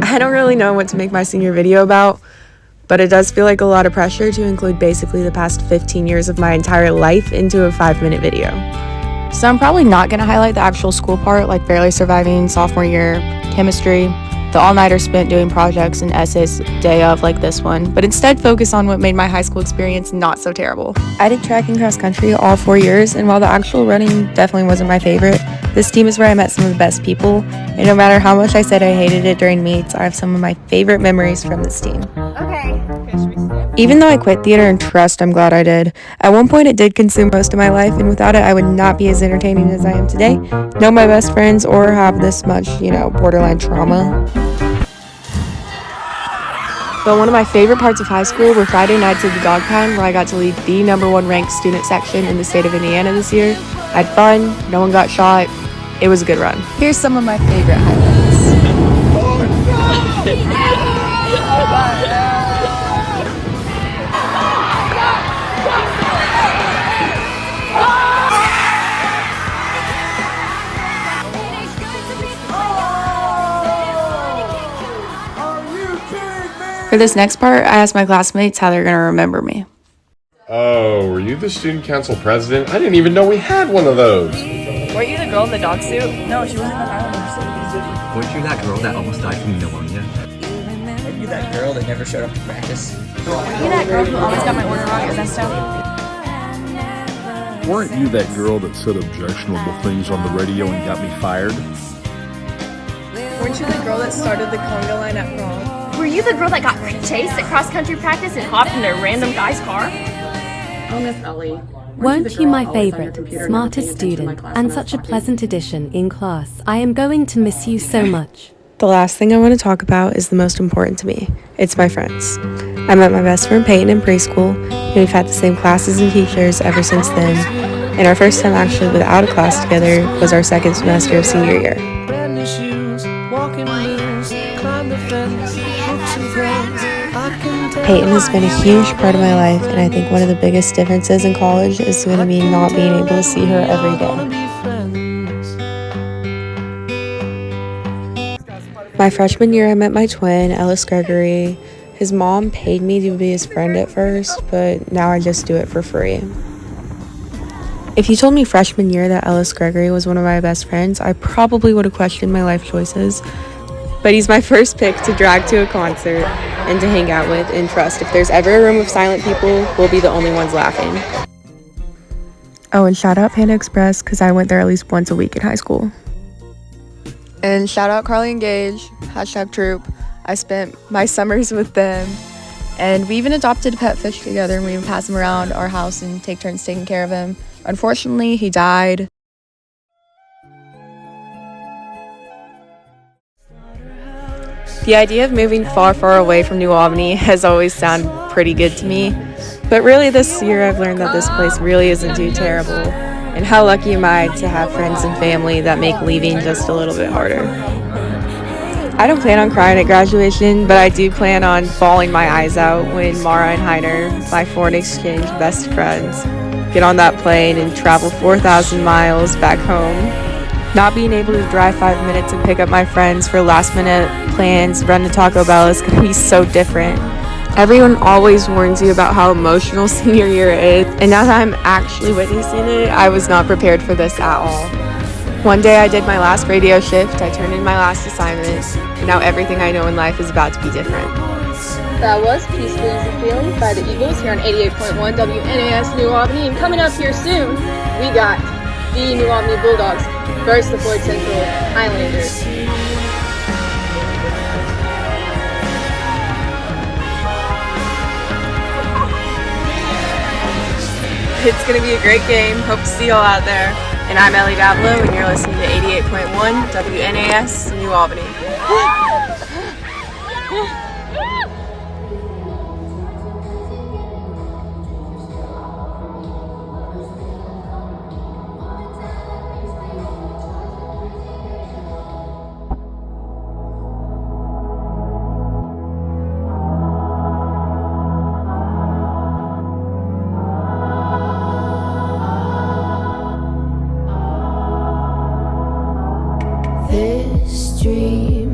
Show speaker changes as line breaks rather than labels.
I don't really know what to make my senior video about, but it does feel like a lot of pressure to include basically the past 15 years of my entire life into a 5-minute video. So I'm probably not going to highlight the actual school part, like barely surviving sophomore year, chemistry, the all-nighter spent doing projects and essays day of like this one, but instead focus on what made my high school experience not so terrible. I did track and cross country all 4 years, and while the actual running definitely wasn't my favorite, this team is where I met some of the best people, and no matter how much I said I hated it during meets, I have some of my favorite memories from this team.
Okay.
Even though I quit theater and trust, I'm glad I did. At one point, it did consume most of my life, and without it, I would not be as entertaining as I am today, know my best friends, or have this much, borderline trauma. But one of my favorite parts of high school were Friday nights at the Dog Pound, where I got to lead the #1 ranked student section in the state of Indiana this year. I had fun, no one got shot. It was a good run. Here's some of my favorite highlights. For this next part, I asked my classmates how they're going to remember me.
Oh, were you the student council president? I didn't even know we had one of those.
Weren't you the girl in the dog suit?
No, she wasn't the Highlander.
Weren't you that girl that almost died from pneumonia?
Weren't you that girl that never showed up to practice?
Weren't you that girl who always got my order wrong at Zesto?
Weren't you that girl that said objectionable things on the radio and got me fired?
Weren't you the girl that started the conga line at prom?
Were you the girl that got chased at cross-country practice and hopped in a random guy's car?
Oh, Miss Ellie.
Weren't you my favorite, smartest student, and such a pleasant addition in class? I am going to miss you so much.
The last thing I want to talk about is the most important to me. It's my friends. I met my best friend Peyton in preschool, and we've had the same classes and teachers ever since then. And our first time actually without a class together was our second semester of senior year. Peyton has been a huge part of my life, and I think one of the biggest differences in college is going to be not being able to see her every day. My freshman year, I met my twin, Ellis Gregory. His mom paid me to be his friend at first, but now I just do it for free. If you told me freshman year that Ellis Gregory was one of my best friends, I probably would have questioned my life choices. But he's my first pick to drag to a concert and to hang out with and trust. If there's ever a room of silent people, we'll be the only ones laughing. Oh, and shout out Panda Express, because I went there at least once a week in high school. And shout out Carly and Gage, #troop. I spent my summers with them. And we even adopted a pet fish together, and we would pass him around our house and take turns taking care of him. Unfortunately, he died. The idea of moving far, far away from New Albany has always sounded pretty good to me, but really this year I've learned that this place really isn't too terrible, and how lucky am I to have friends and family that make leaving just a little bit harder. I don't plan on crying at graduation, but I do plan on bawling my eyes out when Mara and Heiner, my foreign exchange best friends, get on that plane and travel 4,000 miles back home. Not being able to drive 5 minutes and pick up my friends for last minute plans, run to Taco Bell is going to be so different. Everyone always warns you about how emotional senior year is, and now that I'm actually witnessing it, I was not prepared for this at all. One day I did my last radio shift, I turned in my last assignment, and now everything I know in life is about to be different.
That was Peaceful Easy Feelings by the Eagles here on 88.1 WNAS New Albany. And coming up here soon, we got the New Albany Bulldogs versus the Floyd Central Highlanders.
It's going to be a great game. Hope to see you all out there. And I'm Ellie Dablow, and you're listening to 88.1 WNAS New Albany.
This dream